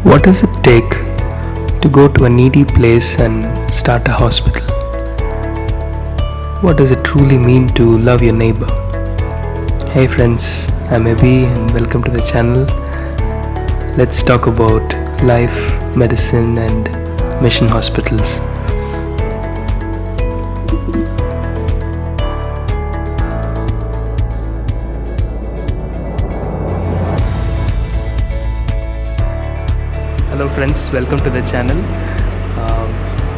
What does it take to go to a needy place and start a hospital? What does it truly mean to love your neighbor? Hey friends, I'm Abhi and welcome to the channel. Let's talk about life, medicine, and mission hospitals. Hello friends, welcome to the channel.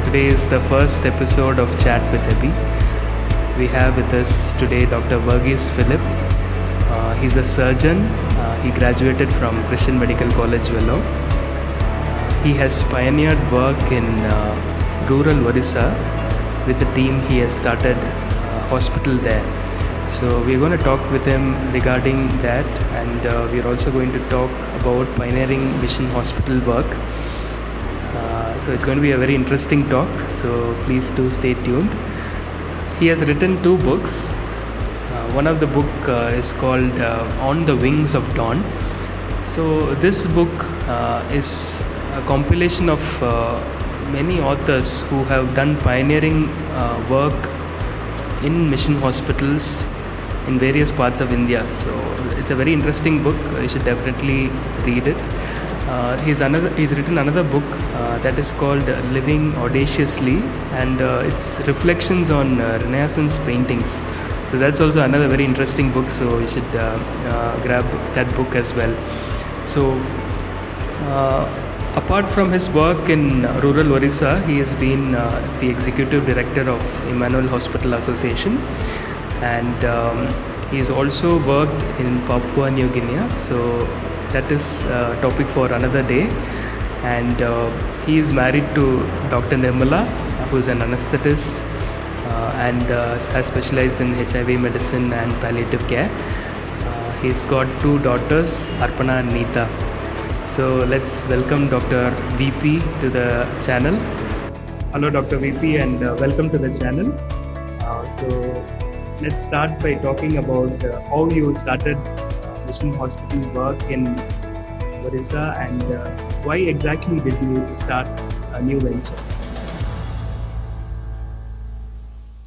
Today is the first episode of Chat with Abhi. We have with us today Dr. Varghese Philip. He's a surgeon. He graduated from Christian Medical College, Vellore. He has pioneered work in rural Orissa. With the team, he has started a hospital there. So we're going to talk with him regarding that, and we're also going to talk about pioneering mission hospital work. So it's going to be a very interesting talk, so please do stay tuned. He has written 2 books. One of the book is called On the Wings of Dawn. So this book is a compilation of many authors who have done pioneering work in mission hospitals in various parts of India. So it's a very interesting book. You should definitely read it. He's written another book that is called Living Audaciously, and it's reflections on Renaissance paintings. So that's also another very interesting book. So you should grab that book as well. So apart from his work in rural Orissa, he has been the executive director of Emmanuel Hospital Association, and he's also worked in Papua New Guinea. So that is a topic for another day. And he is married to Dr. Nirmala, who is an anesthetist and has specialized in HIV medicine and palliative care. He's got 2 daughters, Arpana and Neeta. So let's welcome Dr. VP to the channel. Hello Dr. VP, and welcome to the channel. So let's start by talking about how you started mission hospital work in Orissa, and why exactly did you start a new venture?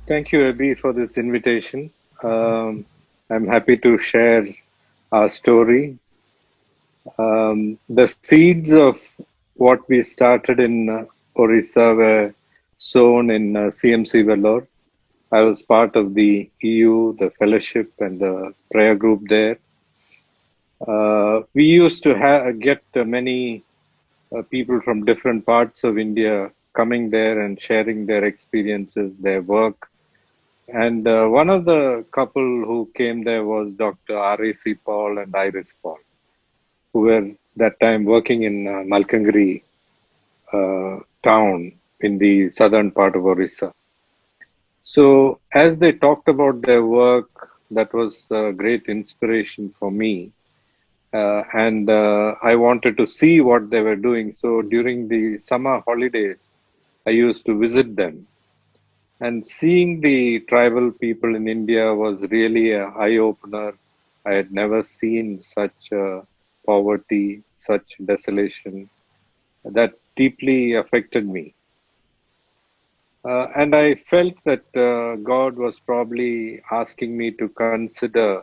Thank you, Abhi, for this invitation. I'm happy to share our story. The seeds of what we started in Orissa were sown in CMC Vellore. I was part of the EU, the fellowship, and the prayer group there. We used to get many people from different parts of India coming there and sharing their experiences, their work. And one of the couple who came there was Dr. R.A.C. Paul and Iris Paul, who were that time working in Malkangiri town in the southern part of Orissa. So as they talked about their work, that was a great inspiration for me. And I wanted to see what they were doing. So during the summer holidays, I used to visit them. And seeing the tribal people in India was really an eye-opener. I had never seen such poverty, such desolation. That deeply affected me. And I felt that God was probably asking me to consider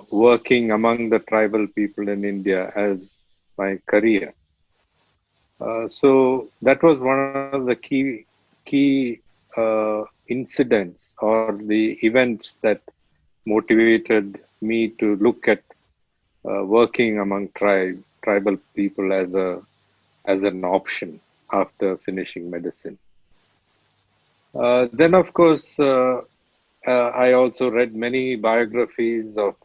working among the tribal people in India as my career. So that was one of the key incidents or the events that motivated me to look at working among tribal people as an option after finishing medicine. Then, of course, I also read many biographies of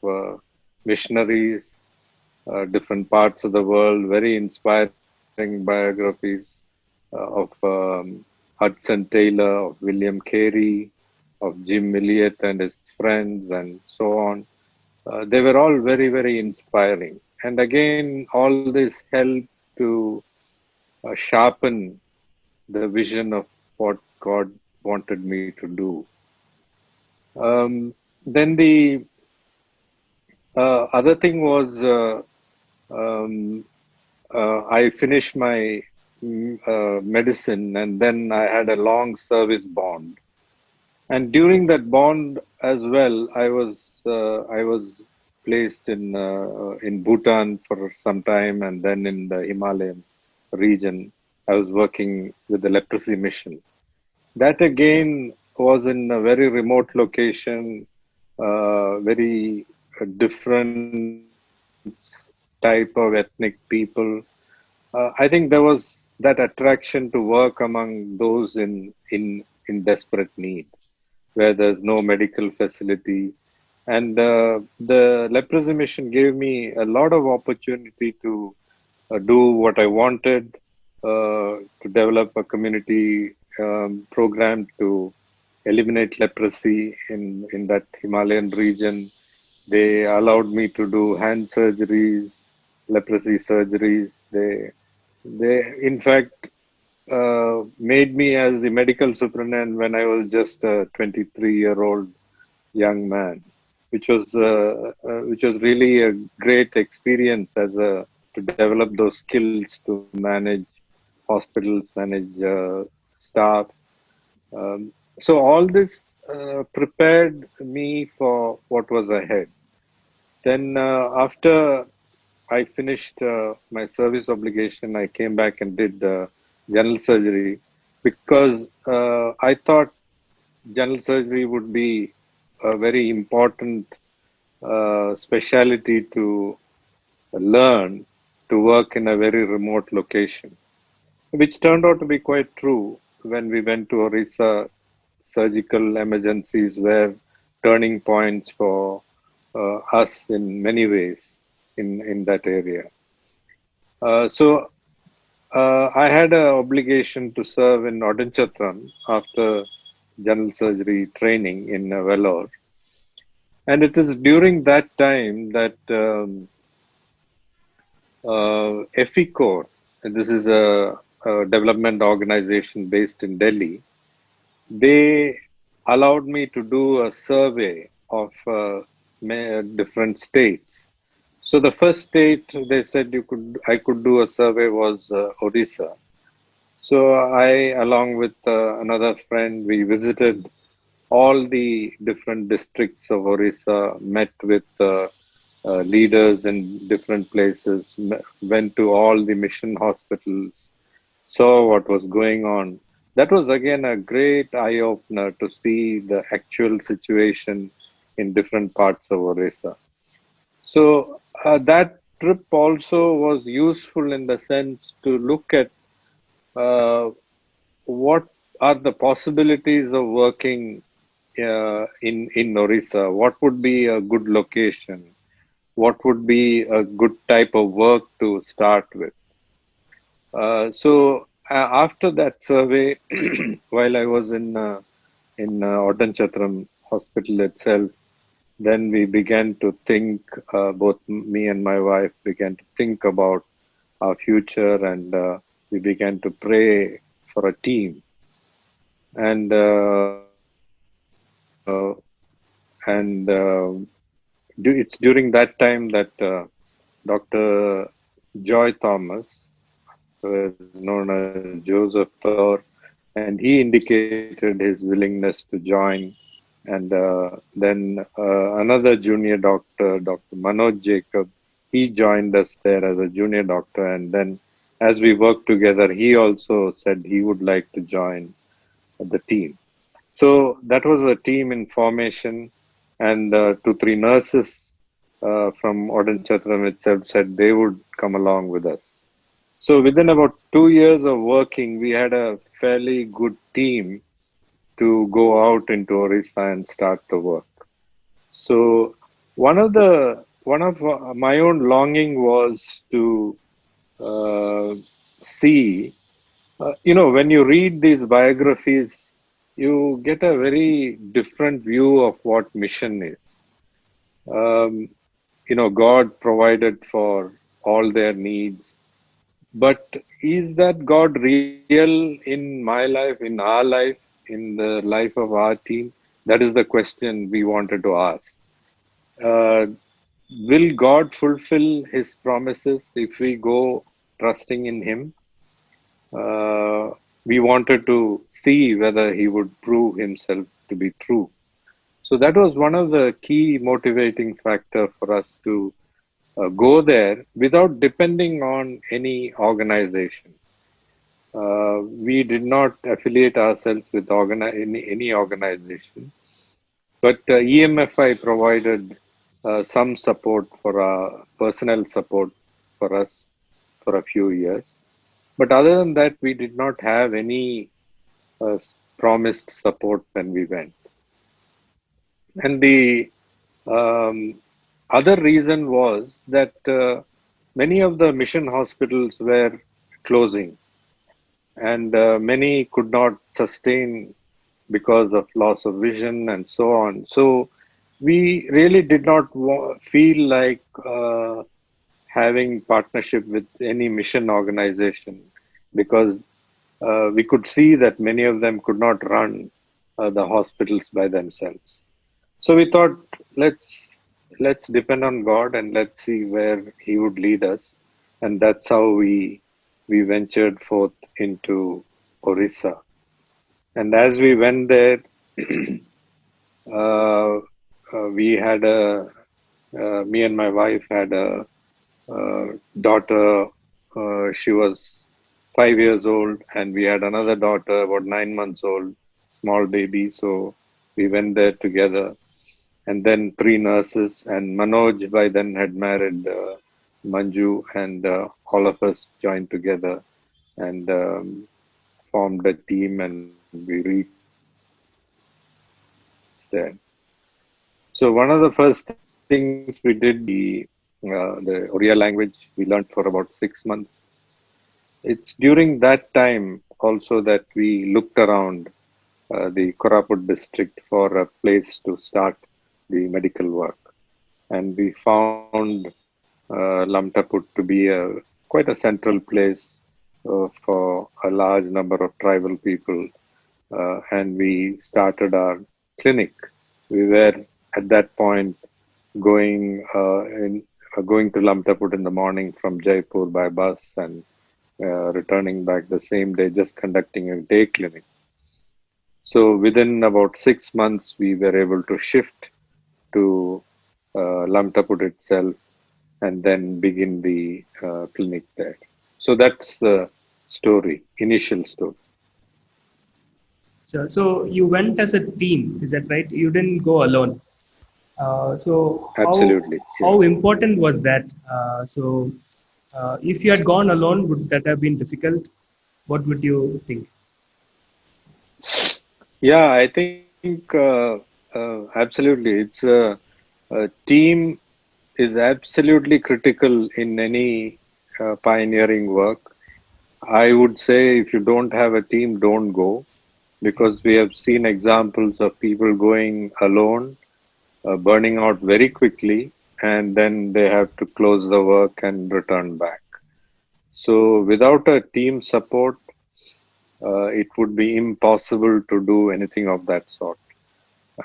missionaries, different parts of the world, very inspiring biographies of Hudson Taylor, of William Carey, of Jim Elliot and his friends, and so on. They were all very, very inspiring. And again, all this helped to sharpen the vision of what God wanted me to do. Then the other thing was I finished my medicine, and then I had a long service bond. And during that bond as well, I was placed in Bhutan for some time, and then in the Himalayan region, I was working with the leprosy mission. That again was in a very remote location, very different type of ethnic people. I think there was that attraction to work among those in desperate need, where there's no medical facility. And the leprosy mission gave me a lot of opportunity to do what I wanted, to develop a community program to eliminate leprosy in that Himalayan region. They allowed me to do hand surgeries, leprosy surgeries. They in fact made me as the medical superintendent when I was just a 23-year-old young man, which was really a great experience as a to develop those skills to manage hospitals, manage staff. So all this prepared me for what was ahead. Then after I finished my service obligation, I came back and did general surgery because I thought general surgery would be a very important specialty to learn to work in a very remote location, which turned out to be quite true when we went to Orissa. Surgical emergencies were turning points for us in many ways in that area. So I had an obligation to serve in Odanchatram after general surgery training in Vellore. And it is during that time that EFICOR, this is a development organization based in Delhi, they allowed me to do a survey of different states. So the first state they said I could do a survey was Odisha. So I, along with another friend, we visited all the different districts of Orissa, met with leaders in different places, went to all the mission hospitals, saw what was going on. That was again a great eye opener to see the actual situation in different parts of Orissa. So that trip also was useful in the sense to look at what are the possibilities of working in Orissa? What would be a good location? What would be a good type of work to start with? After that survey, while I was in Odanchatram hospital itself, then we began to think. Both me and my wife began to think about our future, and we began to pray for a team. And it's during that time that Dr. Joy Thomas, who is known as Joseph Thor, and he indicated his willingness to join. And then another junior doctor, Dr. Manoj Jacob, he joined us there as a junior doctor. And then as we worked together, he also said he would like to join the team. So that was a team in formation, and two, three nurses from Odanchatram itself said they would come along with us. So within about 2 years of working, we had a fairly good team to go out into Orissa and start the work. So one of my own longing was to uh, see, when you read these biographies, you get a very different view of what mission is. Um, God provided for all their needs, but is that God real in my life, in our life, in the life of our team? That is the question we wanted to ask. Uh, will God fulfill his promises if we go trusting in him. Uh, we wanted to see whether he would prove himself to be true. So that was one of the key motivating factor for us to go there without depending on any organization. We did not affiliate ourselves with any organization, but EMFI provided some support for personal support for us for a few years. But other than that, we did not have any promised support when we went. And the um, other reason was that many of the mission hospitals were closing, and many could not sustain because of loss of vision and so on. So we really did not feel like having partnership with any mission organization, because we could see that many of them could not run the hospitals by themselves. So we thought, let's depend on God and let's see where He would lead us, and that's how we ventured forth into Orissa. And as we went there, uh, we had me and my wife had a daughter. She was 5 years old, and we had another daughter, about 9 months old, small baby. So we went there together. And then three nurses, and Manoj by then had married Manju, and all of us joined together and formed a team, and we reached there. So one of the first things we did, the Oriya language we learned for about 6 months. It's during that time also that we looked around the Koraput district for a place to start the medical work. And we found Lamtaput to be quite a central place for a large number of tribal people. And we started our clinic. We were at that point going to Lamtaput in the morning from Jaipur by bus, and returning back the same day, just conducting a day clinic. So within about 6 months, we were able to shift to Lamtaput itself and then begin the clinic there. So that's the story, initial story. Sure. So you went as a team, is that right? You didn't go alone. So Absolutely. how important was that? If you had gone alone, would that have been difficult? What would you think? Yeah, I think absolutely. A team is absolutely critical in any pioneering work. I would say if you don't have a team, don't go, because we have seen examples of people going alone, burning out very quickly, and then they have to close the work and return back. So without a team support, it would be impossible to do anything of that sort.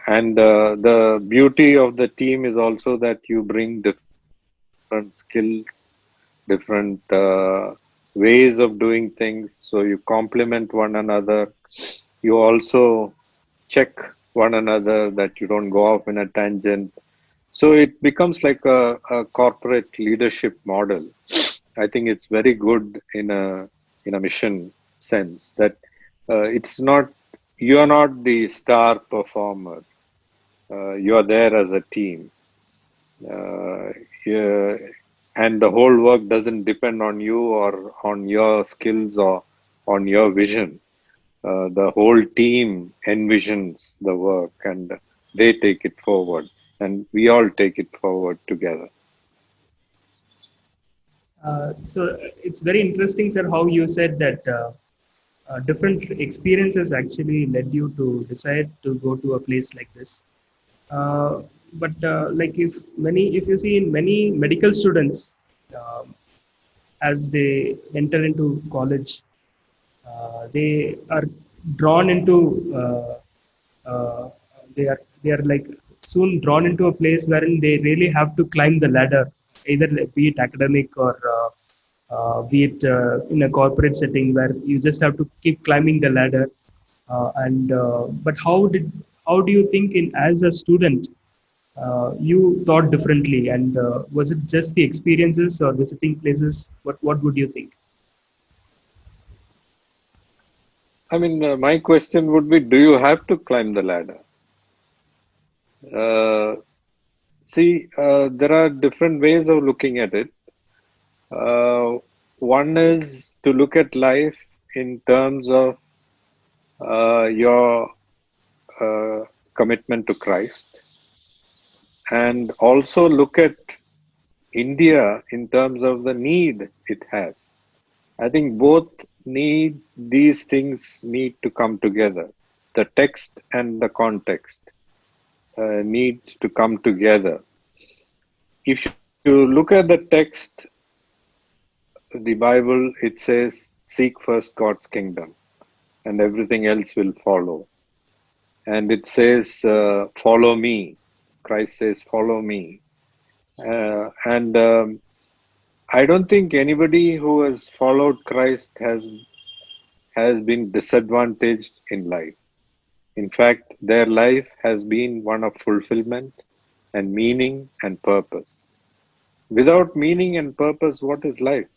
And the beauty of the team is also that you bring different skills, different ways of doing things. So you complement one another. You also check one another that you don't go off in a tangent. So it becomes like a corporate leadership model. I think it's very good in a mission sense that it's not, you are not the star performer. You are there as a team. Uh, yeah, and the whole work doesn't depend on you or on your skills or on your vision. The whole team envisions the work and they take it forward, and we all take it forward together. So it's very interesting, sir, how you said that different experiences actually led you to decide to go to a place like this. But like if you see in many medical students, um, as they enter into college, they are drawn into uh, they are like soon drawn into a place wherein they really have to climb the ladder, either be it academic or be it in a corporate setting where you just have to keep climbing the ladder. And but how do you think in as a student you thought differently, and was it just the experiences or visiting places? What would you think? I mean, my question would be, do you have to climb the ladder? Uh, See, there are different ways of looking at it. Uh, One is to look at life in terms of your uh, commitment to Christ, and also look at India in terms of the need it has. I think both need these things need to come together. The text and the context need to come together. If you look at the text, the Bible, it says, "Seek first God's kingdom, and everything else will follow." And it says, "Follow me." Christ says, "Follow me." And I don't think anybody who has followed Christ has been disadvantaged in life. In fact, their life has been one of fulfillment and meaning and purpose. Without meaning and purpose, what is life?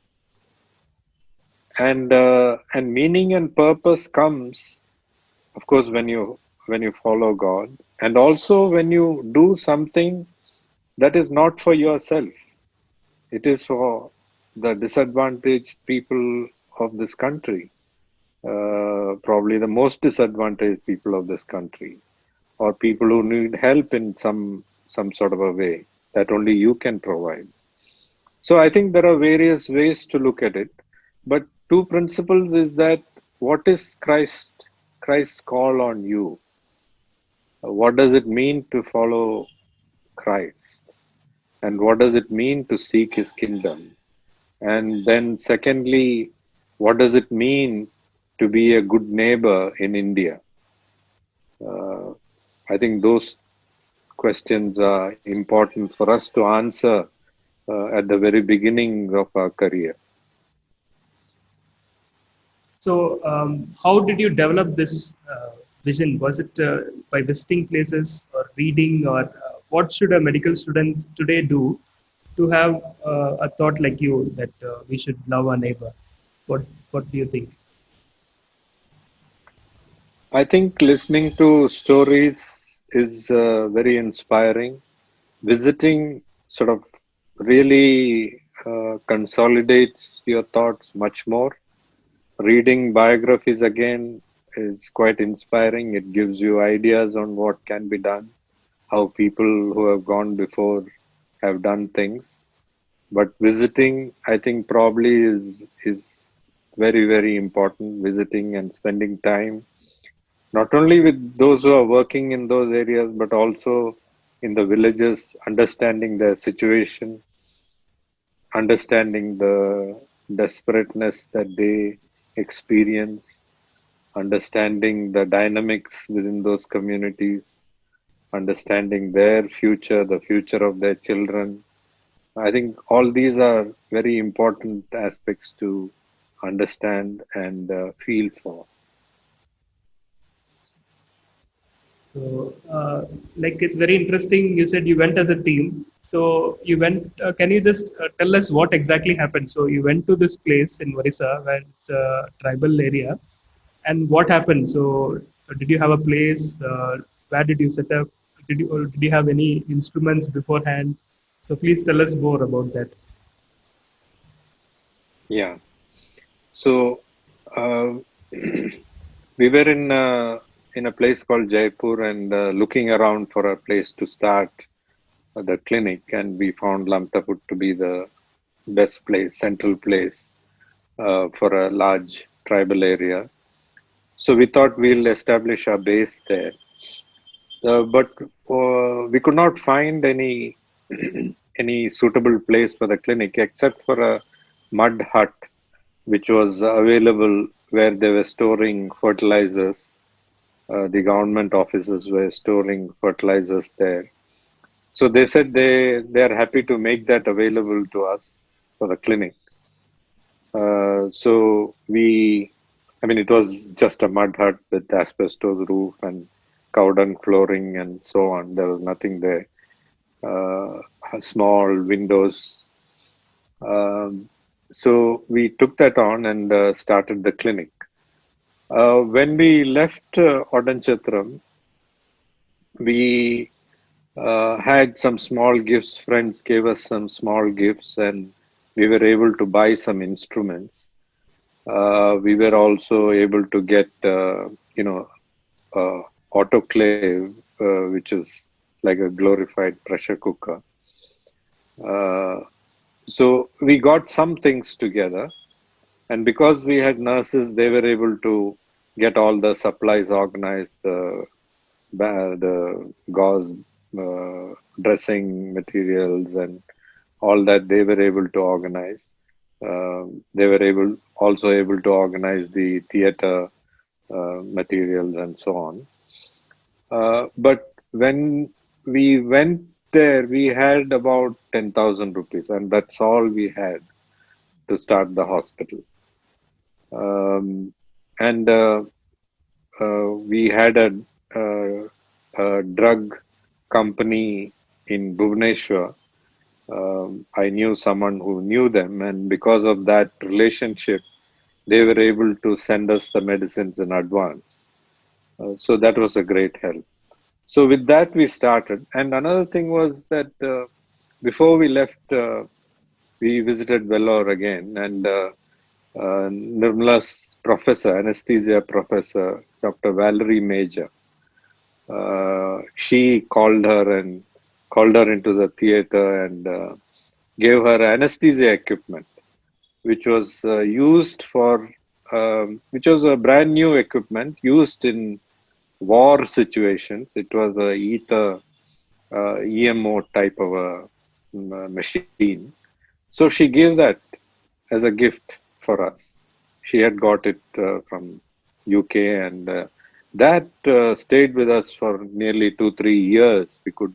And meaning and purpose comes, of course, when you follow God, and also when you do something that is not for yourself. It is for the disadvantaged people of this country, probably the most disadvantaged people of this country, or people who need help in some sort of a way that only you can provide. So I think there are various ways to look at it, but two principles is that what is Christ's call on you? What does it mean to follow Christ? And what does it mean to seek his kingdom? And then secondly, what does it mean to be a good neighbor in India? Uh, I think those questions are important for us to answer at the very beginning of our career. So, how did you develop this vision? Was it by visiting places or reading, or what should a medical student today do to have a thought like you that we should love our neighbor? What do you think? I think listening to stories is very inspiring. Visiting sort of really consolidates your thoughts much more. Reading biographies again is quite inspiring. It gives you ideas on what can be done, how people who have gone before have done things. But visiting, I think, probably is very, very important. Visiting and spending time, not only with those who are working in those areas, but also in the villages, understanding their situation, understanding the desperateness that they experience, understanding the dynamics within those communities, understanding their future, the future of their children. I think all these are very important aspects to understand and feel for. So, like it's very interesting. You said you went as a team. So you went. Can you just tell us what exactly happened? So you went to this place in Orissa where it's a tribal area, and what happened? So did you have a place? Where did you set up? Did you have any instruments beforehand? So please tell us more about that. Yeah. So uh, we were in a place called Jaipur and looking around for a place to start the clinic, and we found Lamtaput to be the best place, central place for a large tribal area. So we thought we'll establish our base there. But we could not find any any suitable place for the clinic except for a mud hut which was available where they were storing fertilizers. The government offices were storing fertilizers there. So they said they are happy to make that available to us for the clinic. I mean, it was just a mud hut with asbestos roof and cow dung flooring and so on. There was nothing there. Uh, Small windows. Um, so we took that on and started the clinic. When we left Odanchatram, we had some small gifts. Friends gave us some small gifts, and we were able to buy some instruments. We were also able to get, uh, autoclave, which is like a glorified pressure cooker. Uh, so we got some things together, and because we had nurses, they were able to get all the supplies organized, the gauze, dressing materials, and all that they were able to organize. They were able to organize the theater materials and so on. But when we went there, we had about 10,000 rupees, and that's all we had to start the hospital. Um, and We had a drug company in Bhubaneswar. I knew someone who knew them, and because of that relationship, they were able to send us the medicines in advance. So that was a great help. So with that, we started. And another thing was that before we left, we visited Vellore again, and Nirmala's professor, anesthesia professor, Dr. Valerie Major, she called her into the theater and gave her anesthesia equipment, which was which was a brand new equipment used in war situations. It was a ether EMO type of a machine. So she gave that as a gift for us. She had got it from UK, and that stayed with us for nearly 3 years. We could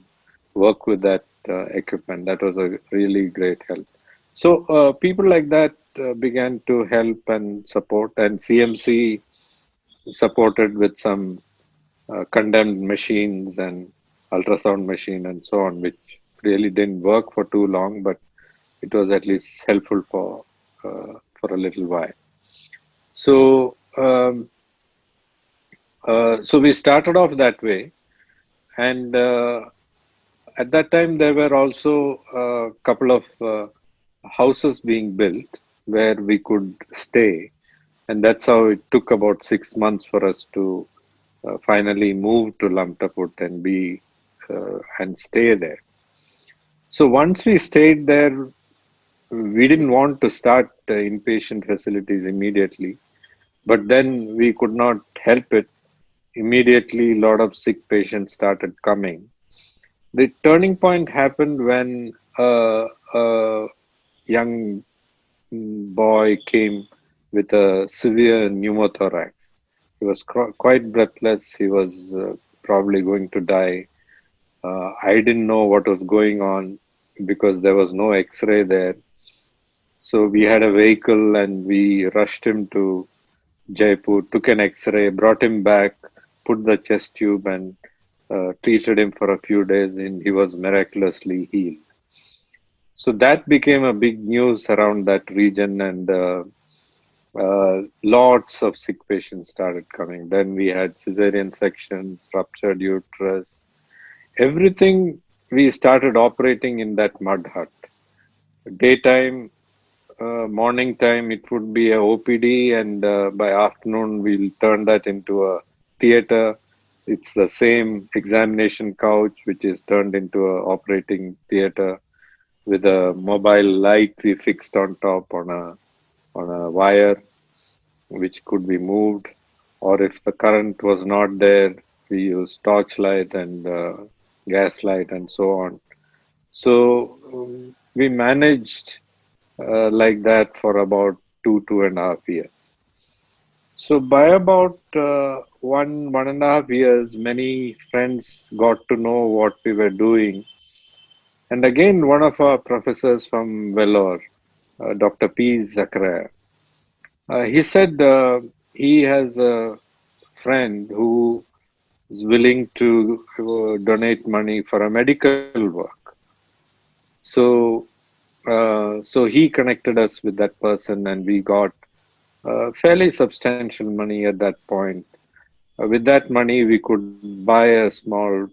work with that equipment. That was a really great help. So people like that began to help and support, and CMC supported with some condemned machines and ultrasound machine and so on, which really didn't work for too long, but it was at least helpful for a little while. So so we started off that way, and at that time there were also a couple of houses being built where we could stay, and that's how it took about 6 months for us to finally move to Lamtaput and be and stay there. So once we stayed there, we didn't want to start inpatient facilities immediately, but then we could not help it. Immediately, a lot of sick patients started coming. The turning point happened when a young boy came with a severe pneumothorax. He was quite breathless. He was probably going to die. I didn't know what was going on because there was no X-ray there. So we had a vehicle and we rushed him to Jaipur, took an X-ray, brought him back, put the chest tube, and treated him for a few days, and he was miraculously healed. So that became a big news around that region, and lots of sick patients started coming. Then we had cesarean sections, ruptured uterus, everything. We started operating in that mud hut. Daytime, morning time, it would be a OPD, and by afternoon, we'll turn that into a theater. It's the same examination couch, which is turned into a operating theater with a mobile light we fixed on top on a wire, which could be moved. Or if the current was not there, we used torchlight and gaslight and so on. So we managed like that for about 2.5 years. So by about 1.5 years, many friends got to know what we were doing. And again, one of our professors from Vellore, Dr. P. Zakaria, He said he has a friend who is willing to donate money for a medical work. So, so he connected us with that person, and we got fairly substantial money at that point. With that money, we could buy a small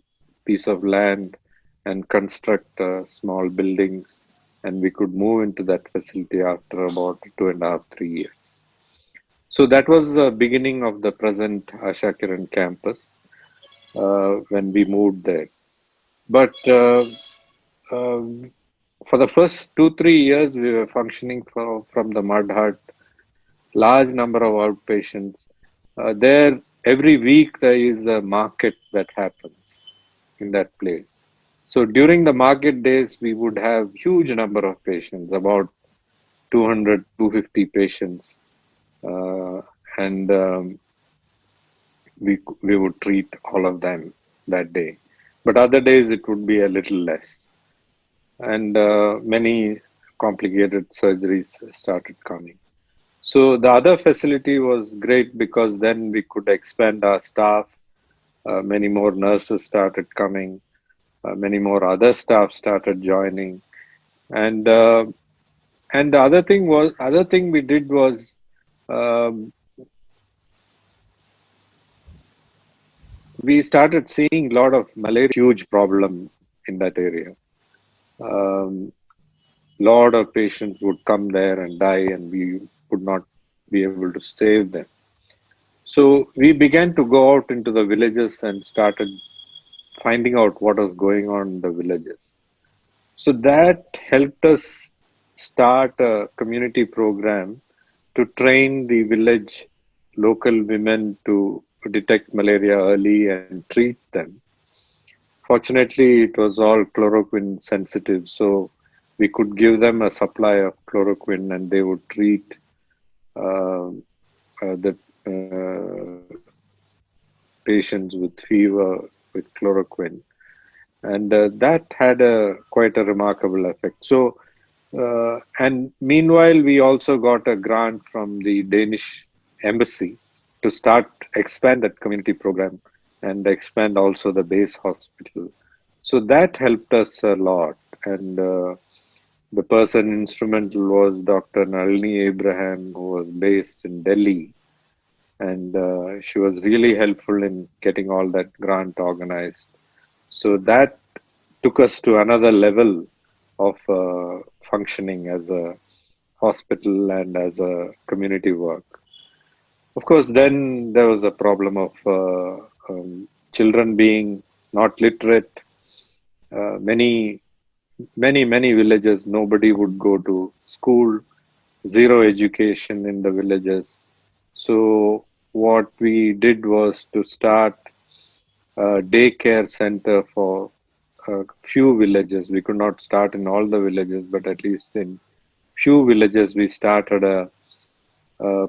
piece of land and construct small buildings, and we could move into that facility after about 2.5, 3 years. So that was the beginning of the present Asha Kiran campus when we moved there. But um, for the first 2, 3 years, we were functioning from the mud hut, large number of outpatients. There, every week there is a market that happens in that place. So during the market days, we would have huge number of patients, about 200, 250 patients, uh, and we would treat all of them that day. But other days it would be a little less, and many complicated surgeries started coming. So the other facility was great because then we could expand our staff. Many more nurses started coming. Many more other staff started joining, and and the other thing we did was um, we started seeing a lot of malaria, huge problem in that area. Um, Lot of patients would come there and die, and we would not be able to save them. So we began to go out into the villages and started finding out what was going on in the villages. So that helped us start a community program to train the village local women to detect malaria early and treat them. Fortunately, it was all chloroquine sensitive, so we could give them a supply of chloroquine and they would treat uh, the patients with fever with chloroquine. And that had a quite a remarkable effect. So, and meanwhile, we also got a grant from the Danish embassy to start expand that community program and expand also the base hospital. So that helped us a lot. And the person instrumental was Dr. Nalini Abraham, who was based in Delhi, and she was really helpful in getting all that grant organized. So that took us to another level of functioning as a hospital and as a community work. Of course, then there was a problem of children being not literate. Many villages, nobody would go to school, zero education in the villages. So what we did was to start a daycare center for a few villages. We could not start in all the villages, but at least in few villages we started a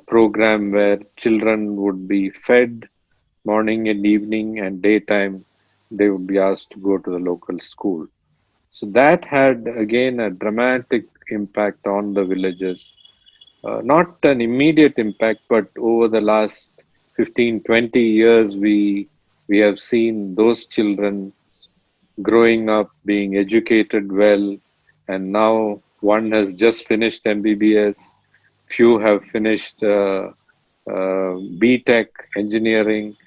program where children would be fed morning and evening, and daytime they would be asked to go to the local school. So that had again a dramatic impact on the villages. Not an immediate impact, but over the last 15, 20 years, we have seen those children growing up, being educated well, and now one has just finished MBBS. Few have finished BTech engineering.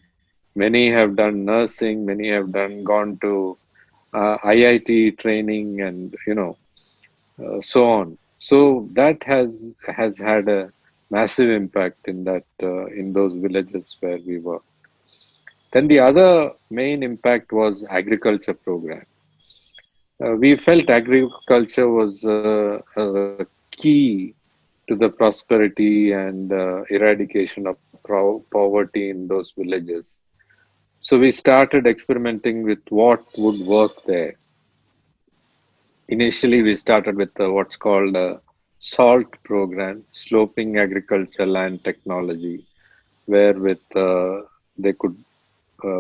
Many have done nursing. Many have done gone to IIT training, and so on. So that has had a massive impact in that in those villages where we were. Then the other main impact was agriculture program. We felt agriculture was a key to the prosperity and eradication of poverty in those villages. So we started experimenting with what would work there. Initially, we started with what's called a SALT program, Sloping Agriculture Land Technology, where with they could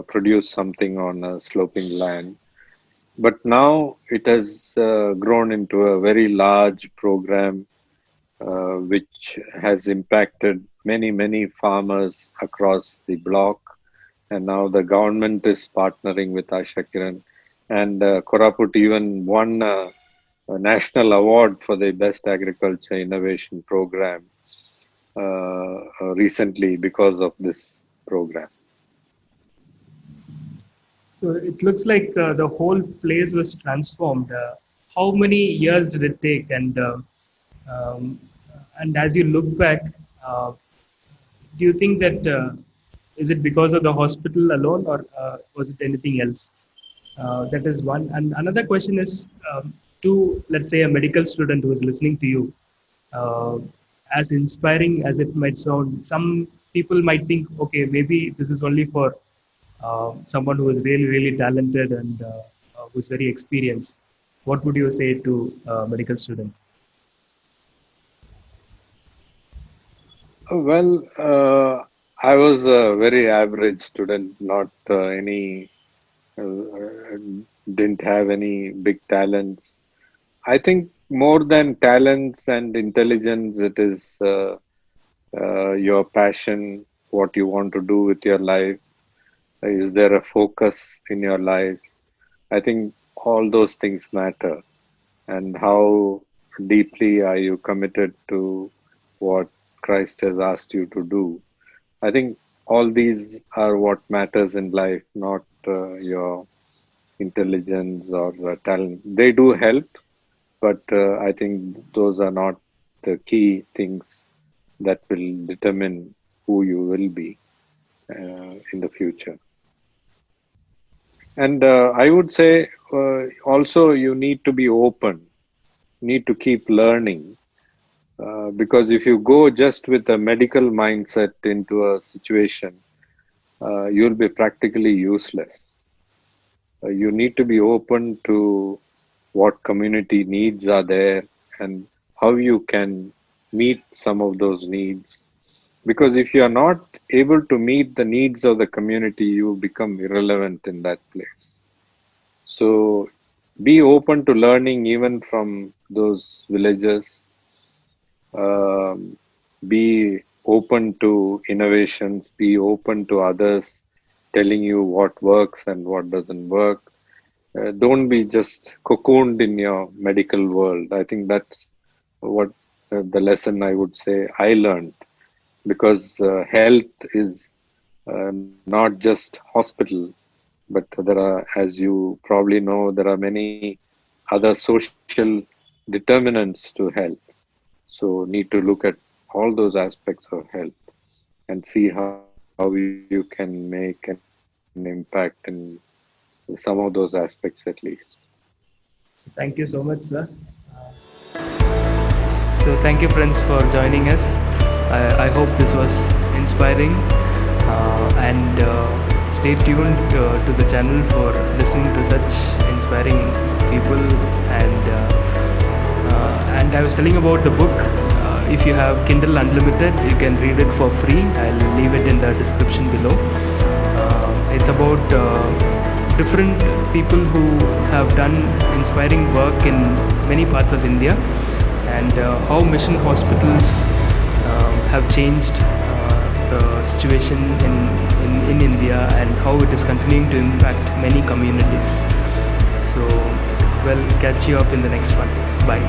produce something on a sloping land. But now it has grown into a very large program which has impacted many farmers across the block. And now the government is partnering with Asha Kiran. And Koraput even won a national award for the best agriculture innovation program recently because of this program. So it looks like the whole place was transformed. How many years did it take? Um, and as you look back, uh, do you think that is it because of the hospital alone, or was it anything else? That is one. And another question is to, let's say, a medical student who is listening to you. Uh, as inspiring as it might sound, some people might think, okay, maybe this is only for someone who is really talented and who's very experienced. What would you say to medical students? Well, I was a very average student, not any, uh, didn't have any big talents. I think more than talents and intelligence, it is your passion, what you want to do with your life. Is there a focus in your life? I think all those things matter. And how deeply are you committed to what Christ has asked you to do? I think all these are what matters in life, not your intelligence or talent. They do help, but I think those are not the key things that will determine who you will be in the future. And I would say also you need to be open, need to keep learning. Because if you go just with a medical mindset into a situation, you'll be practically useless. You need to be open to what community needs are there and how you can meet some of those needs. Because if you are not able to meet the needs of the community, you become irrelevant in that place. So be open to learning even from those villages. Um, be open to innovations, be open to others telling you what works and what doesn't work. Don't be just cocooned in your medical world. I think that's what the lesson I would say I learned, because health is not just hospital, but there are, as you probably know, there are many other social determinants to health. So need to look at all those aspects of health and see how you can make an impact in some of those aspects at least. Thank you so much, sir. So thank you, friends, for joining us. I hope this was inspiring, and stay tuned to the channel for listening to such inspiring people. And I was telling about the book. If you have Kindle Unlimited, you can read it for free. I'll leave it in the description below. It's about different people who have done inspiring work in many parts of India, and how mission hospitals have changed the situation in India, and how it is continuing to impact many communities. So, well, catch you up in the next one. Bye.